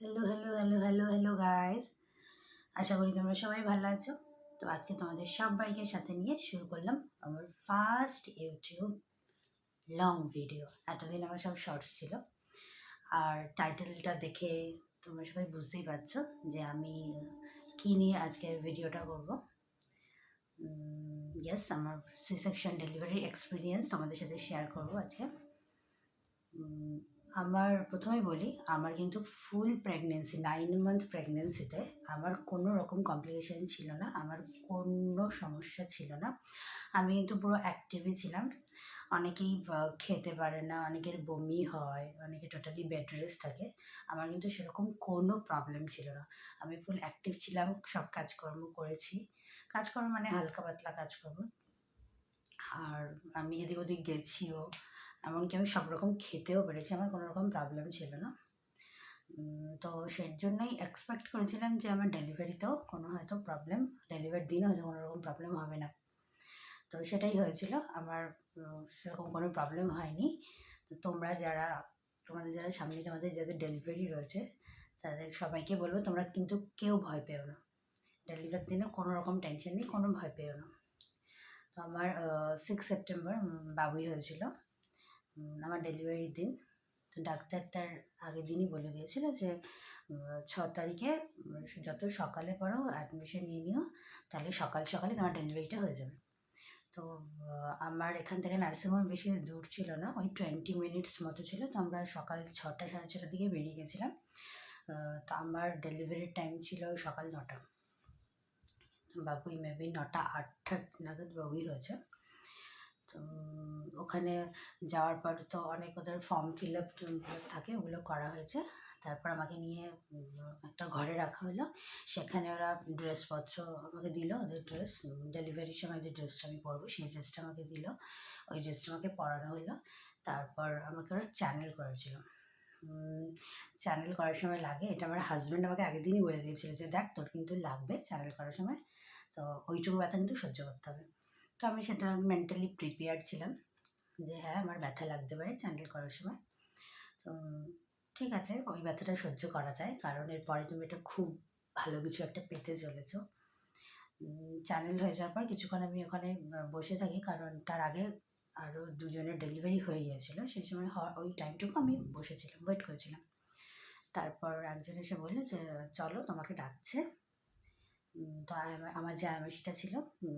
Hello hello hello hello hello guys, আশা করি তোমরা সবাই ভালো আছো। তো আজকে তোমাদের সবাইকে সাথে নিয়ে শুরু করলাম আমার ফার্স্ট ইউটিউব লং ভিডিও। এতদিন আমার সব শর্টস ছিল, আর টাইটেলটা দেখে তোমরা সবাই বুঝতেই পারছো যে আমি কী নিয়ে আজকে ভিডিওটা করবো। ইয়েস, আমার সি সেকশন ডেলিভারি এক্সপিরিয়েন্স তোমাদের সাথে শেয়ার করবো আজকে। আমার প্রথমে বলি, আমার কিন্তু ফুল প্রেগনেন্সি 9 মান্থ প্রেগনেন্সিতে আমার কোনো রকম কমপ্লিকেশান ছিল না, আমার কোনো সমস্যা ছিল না। আমি কিন্তু পুরো অ্যাক্টিভই ছিলাম। অনেকেই খেতে পারে না, অনেকের বমি হয়, অনেকে টোটালি বেড রেস্ট থাকে। আমার কিন্তু সেরকম কোনো প্রবলেম ছিল না। আমি ফুল অ্যাক্টিভ ছিলাম, সব কাজকর্ম করেছি। কাজকর্ম মানে হালকা পাতলা কাজকর্ম, আর আমি এদিক ওদিক গেছিও, এমনকি আমি সব রকম খেতেও পেরেছি, আমার কোনো রকম প্রবলেম ছিল না। তো সেই জন্যই এক্সপেক্ট করেছিলাম যে আমার ডেলিভারিতেও কোনো হয়তো প্রবলেম, ডেলিভারির দিনও হয়তো কোনো রকম প্রবলেম হবে না। তো সেটাই হয়েছিল, আমার সেরকম কোনো প্রবলেম হয়নি। তো তোমাদের যারা সামনে তোমাদের যাদের ডেলিভারি রয়েছে, তাদের সবাইকে বলবো তোমরা কিন্তু কেউ ভয় পেও না। ডেলিভারির দিনে কোনো রকম টেনশন নেই, কোনো ভয় পেও না। তো আমার 6 সেপ্টেম্বর বাবুই হয়েছিল, আমার ডেলিভারির দিন। তো ডাক্তার তার আগের দিনই বলে দিয়েছিল যে 6 তারিখে যত সকালে পারো অ্যাডমিশন নিয়ে নিও, তাহলে সকাল সকালে তোমার ডেলিভারিটা হয়ে যাবে। তো আমার এখান থেকে নার্সিংহোম বেশি দূর ছিল না, ওই 20 মিনিটস মতো ছিল। তো আমরা সকাল 6টা সাড়ে 6টার দিকে বেরিয়ে গেছিলাম। তো আমার ডেলিভারির টাইম ছিল সকাল 9টা। বাবুই মেবি 9টা 8টা নাগাদ বাবুই হয়েছে। তো ওখানে যাওয়ার পর তো অনেক ওদের ফর্ম ফিল আপ থাকে, ওগুলো করা হয়েছে। তারপর আমাকে নিয়ে একটা ঘরে রাখা হলো, সেখানে ওরা ড্রেসপত্র আমাকে দিল, ওদের ড্রেস, ডেলিভারির সময় যে ড্রেসটা আমি পরবো সেই ড্রেসটা আমাকে দিল, ওই ড্রেসটা আমাকে পরানো হলো। তারপর আমাকে ওরা চ্যানেল করেছিল। চ্যানেল করার সময় লাগে, এটা আমার হাজব্যান্ড আমাকে আগের দিনই বলে দিয়েছিল যে দেখ তোর কিন্তু লাগবে চ্যানেল করার সময়, তো ওইটুকু ব্যথা কিন্তু সহ্য করতে হবে। তো আমি সেটা মেন্টালি প্রিপেয়ার ছিলাম যে হ্যাঁ আমার ব্যথা লাগতে পারে চ্যানেল করার সময়। তো ঠিক আছে, ওই ব্যথাটা সহ্য করা যায়, কারণ এরপরে তুমি এটা খুব ভালো কিছু একটা পেতে চলেছো। চ্যানেল হয়ে যাওয়ার পর কিছুক্ষণ আমি ওখানে বসে থাকি, কারণ তার আগে আরও দুজনের ডেলিভারি হয়ে গিয়েছিলো, সেই সময় ওই টাইমটুকু আমি বসেছিলাম, ওয়েট করেছিলাম। তারপর একজন এসে বললো যে চলো তোমাকে ডাকছে। তো আমার যে আয়ামাসিটা ছিল,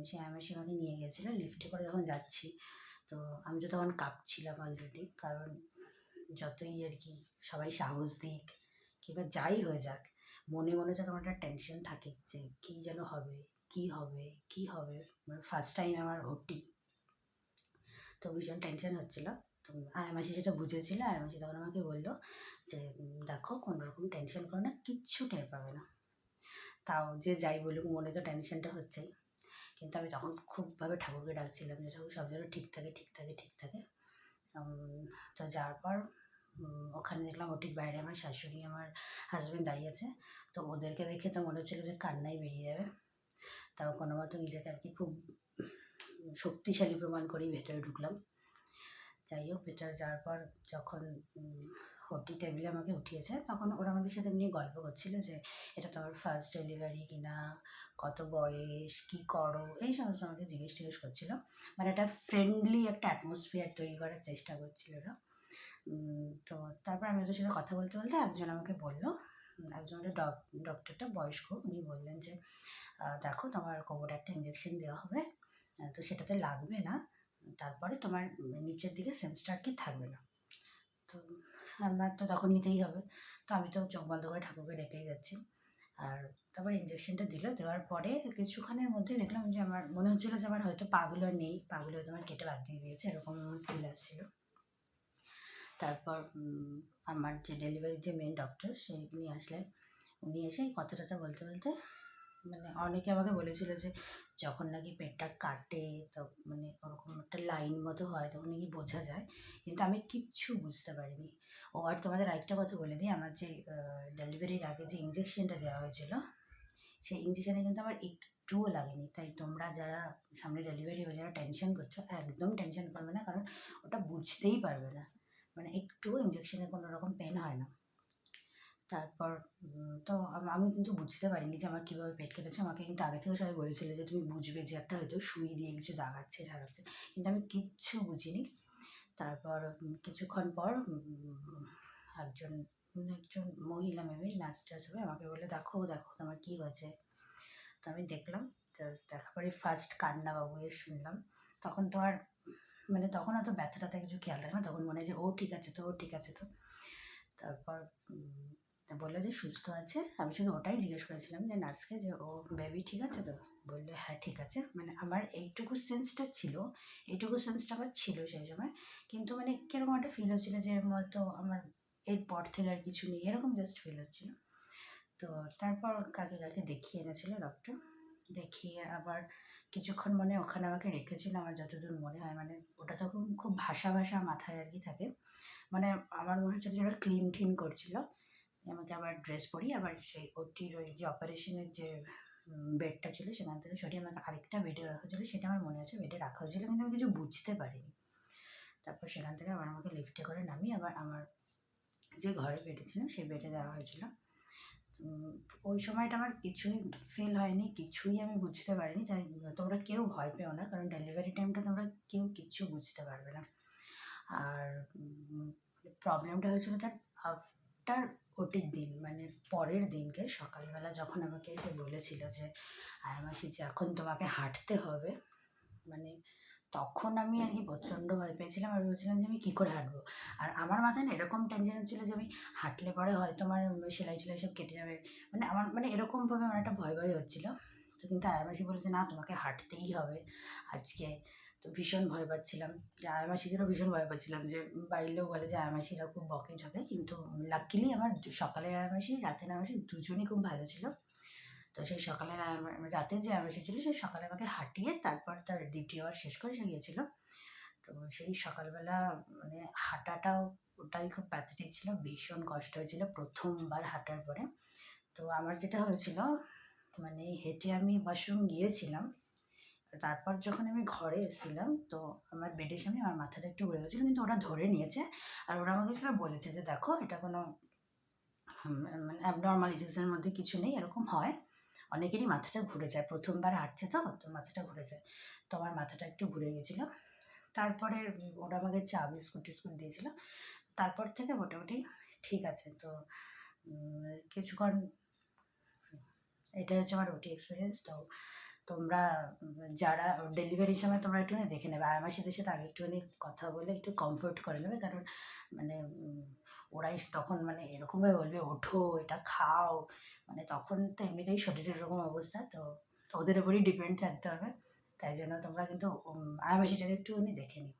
সেই আয়ামাসি আমাকে নিয়ে গেছিলো লিফটে করে যখন যাচ্ছি। তো আমি তো তখন কাঁপছিলাম অলরেডি, কারণ যতই আর কি সবাই সাহস দিক কিংবা যাই হয়ে যাক, মনে মনে তো আমার একটা টেনশন থাকে যে কী যেন হবে, কী হবে কী হবে, মানে ফার্স্ট টাইম আমার ওটি। তো ভীষণ টেনশন হচ্ছিলো। তো আয়ামাসি যেটা বুঝেছিল, আয়ামাসি তখন আমাকে বললো যে দেখো কোনো রকম টেনশন করো না, কিচ্ছু টের পাবে না। তাও যে যাই বলুক মনে তো টেনশনটা হচ্ছেই, কিন্তু আমি তখন খুবভাবে ঠাকুরকে ডাকছিলাম যে ঠাকুর সব যেন ঠিক থাকে ঠিক থাকে ঠিক থাকে। তো যাওয়ার পর ওখানে দেখলাম ওটির বাইরে আমার শাশুড়ি আমার হাজব্যান্ড দাঁড়িয়ে আছে। তো ওদেরকে দেখে তো মনে হচ্ছিলো যে কান্নাই বেরিয়ে যাবে, তাও কোনো মতো নিজেকে আর কি খুব শক্তিশালী প্রমাণ করেই ভেতরে ঢুকলাম। যাই হোক, ভেতরে যাওয়ার পর যখন ওটি টেবিলে আমাকে উঠিয়েছে, তখন ওরা আমাদের সাথে নিয়ে গল্প করছিল যে এটা তোমার ফার্স্ট ডেলিভারি কিনা, কত বয়স, কী করো, এই সমস্ত আমাকে জিজ্ঞেস করছিল। মানে একটা ফ্রেন্ডলি একটা অ্যাটমসফিয়ার তৈরি করার চেষ্টা করছিল ওরা। তো তারপর আমি ওদের সাথে কথা বলতে বলতে একজন আমাকে বললো, একজন একটা ডক্টরটা বয়স্ক, উনি বললেন যে দেখো তোমার কোমরে একটা ইঞ্জেকশন দেওয়া হবে, তো সেটাতে লাগবে না, তারপরে তোমার নিচের দিকে সেন্সটা আর কি থাকবে না। তো আমার তো তখন নিতেই হবে, তো আমি তো চোখ বন্ধ করে ঠাকুরকে ডেকেই যাচ্ছি। আর তারপর ইঞ্জেকশনটা দিল, দেওয়ার পরে কিছুক্ষণের মধ্যে দেখলাম যে আমার মনে হচ্ছিলো যে আমার হয়তো পাগুলো নেই, পাগুলো হয়তো আমার কেটে বাদ দিয়ে দিয়েছে, এরকম আমার ফিল আসছিলো। তারপর আমার যে ডেলিভারির যে মেন ডক্টর সেই উনি আসলেন, উনি এসে কথা টথা বলতে বলতে, মানে অনেকে আমাকে বলেছিল যে যখন নাকি পেটটা কাটে তো মানে ওরকম একটা লাইন মতো হয়, তখন নাকি বোঝা যায়, কিন্তু আমি কিচ্ছু বুঝতে পারিনি। ও আর তোমাদের আরেকটা কথা বলে দিই, আমার যে ডেলিভারির আগে যে ইঞ্জেকশনটা দেওয়া হয়েছিল, সেই ইঞ্জেকশনে কিন্তু আমার একটুও লাগেনি। তাই তোমরা যারা সামনে ডেলিভারি হয়ে যারা টেনশন করছো, একদম টেনশন করবে না, কারণ ওটা বুঝতেই পারবে না, মানে একটুও ইঞ্জেকশনে কোনো রকম পেন হয় না। তারপর তো আমি কিন্তু বুঝতে পারিনি যে আমার কীভাবে পেট কেটেছে। আমাকে কিন্তু আগে থেকে সবাই বলেছিল যে তুমি বুঝবে যে একটা হয়তো সুই দিয়ে কিছু দাগাচ্ছে ঝাগাচ্ছে, কিন্তু আমি কিচ্ছু বুঝিনি। তারপর কিছুক্ষণ পর একজন একজন মহিলা মেবি নার্স টার্স হবে, আমাকে বলে দেখো দেখো তোমার কী হয়েছে। তো আমি দেখলাম, জাস্ট দেখার পরে ফার্স্ট কান্না বাবুয়ে শুনলাম। তখন তো আর মানে তখন অত ব্যথা ট্যাথা কিছু খেয়াল থাকে না, তখন মনে হয় যে ও ঠিক আছে তো, ও ঠিক আছে তো। তারপর বললো যে সুস্থ আছে। আমি শুধু ওটাই জিজ্ঞেস করেছিলাম যে নার্সকে যে ও বেবি ঠিক আছে তো। বললে হ্যাঁ ঠিক আছে। মানে আমার এইটুকু সেন্সটা ছিল, এইটুকু সেন্সটা আমার ছিল সেই সময়। কিন্তু মানে কীরকম একটা ফিল হচ্ছিল যে হয়তো আমার এরপর থেকে আর কিছু নেই, এরকম জাস্ট ফিল হচ্ছিলো। তো তারপর কাকে কাকে দেখিয়ে এনেছিল ডক্টর, দেখিয়ে আবার কিছুক্ষণ মানে ওখানে আমাকে রেখেছিল আমার যতদূর মনে হয়। মানে ওটা তখন খুব ভাসা ভাসা মাথায় আর কি থাকে। মানে আমার মনে হচ্ছিল যে ওরা ক্লিন ঠিন করছিলো। আমাকে আবার ড্রেস পরিয়ে আবার সেই ওটির ওই যে অপারেশনের যে বেডটা ছিল সেখান থেকে সরিয়ে আমাকে আরেকটা বেডে রাখা ছিল, সেটা আমার মনে আছে বেডে রাখা হয়েছিলো, কিন্তু আমি কিছু বুঝতে পারিনি। তারপর সেখান থেকে আবার আমাকে লিফটে করে নামিয়ে আবার আমার যে ঘরে বেডে ছিল সেই বেডে দেওয়া হয়েছিল। ওই সময়টা আমার কিছুই ফিল হয়নি, কিছুই আমি বুঝতে পারিনি। তাই তোমরা কেউ ভয় পেও না, কারণ ডেলিভারি টাইমটা তোমরা কেউ কিচ্ছু বুঝতে পারবে না। আর প্রবলেমটা হয়েছিল তার আফটার ওটির দিন, মানে পরের দিনকে সকালবেলা যখন আমাকে এটা বলেছিল যে আয়ামাসি যে এখন তোমাকে হাঁটতে হবে, মানে তখন আমি আর কি প্রচণ্ড ভয় পেয়েছিলাম। আর বলছিলাম যে আমি কী করে হাঁটবো। আর আমার মাথায় না এরকম টেনশন হচ্ছিলো যে আমি হাঁটলে পরে হয়তো আমার সেলাই টেলাই সব কেটে যাবে, মানে আমার মানে এরকমভাবে আমার একটা ভয় ভয় হচ্ছিলো। তো কিন্তু আয়ামাসি বলেছে না তোমাকে হাঁটতেই হবে আজকে। তো ভীষণ ভয় পাচ্ছিলাম, যে আয়ামাসিদেরও ভীষণ ভয় পাচ্ছিলাম, যে বাড়ির লোক বলে যে আয়ামাসিরা খুব বকে ঝকে, কিন্তু লাকিলি আমার সকালের আয়ামাসি রাতের আয়ামাসি দুজনই খুব ভালো ছিল। তো সেই সকালের রাতের যে আয়ামাসি ছিল সেই সকালে আমাকে হাঁটিয়ে তারপর তার ডিউটি আওয়ার শেষ করে সে গিয়েছিলো। তো সেই সকালবেলা মানে হাঁটাটাও ওটাই খুব প্যাথেটিক ছিল, ভীষণ কষ্ট হয়েছিল প্রথমবার হাঁটার পরে। তো আমার যেটা হয়েছিল মানে হেঁটে আমি ওয়াশরুম গিয়েছিলাম, তারপর যখন আমি ঘরে এসেছিলাম তো আমার বেডের সামনে আমার মাথাটা একটু ঘুরে গেছিলো, কিন্তু ওরা ধরে নিয়েছে। আর ওরা আমাকে সেটা বলেছে যে দেখো এটা কোনো মানে অ্যাবনর্মালিটিসের মধ্যে কিছু নেই, এরকম হয়, অনেকেরই মাথাটা ঘুরে যায়, প্রথমবার হাঁটছে তো তো মাথাটা ঘুরে যায়। তো আমার মাথাটা একটু ঘুরে গেছিলো। তারপরে ওরা আমাকে চা বিস্কুট টিস্কুট দিয়েছিলো। তারপর থেকে মোটামুটি ঠিক আছে। তো কিছুক্ষণ এটা হচ্ছে আমার ওটি এক্সপিরিয়েন্স। তো তোমরা যারা ডেলিভারির সময় তোমরা একটুখানি দেখে নেবে, আয়ামাসিদের সাথে আগে একটুখানি কথা বলে একটু কমফোর্ট করে নেবে, কারণ মানে ওরাই তখন মানে এরকমভাবে বলবে ওঠো এটা খাও, মানে তখন তো এমনিতেই শরীরের এরকম অবস্থা, তো ওদের উপরই ডিপেন্ড থাকতে হবে। তাই জন্য তোমরা কিন্তু আয়ামাসিটাকে একটুখানি দেখে নিও।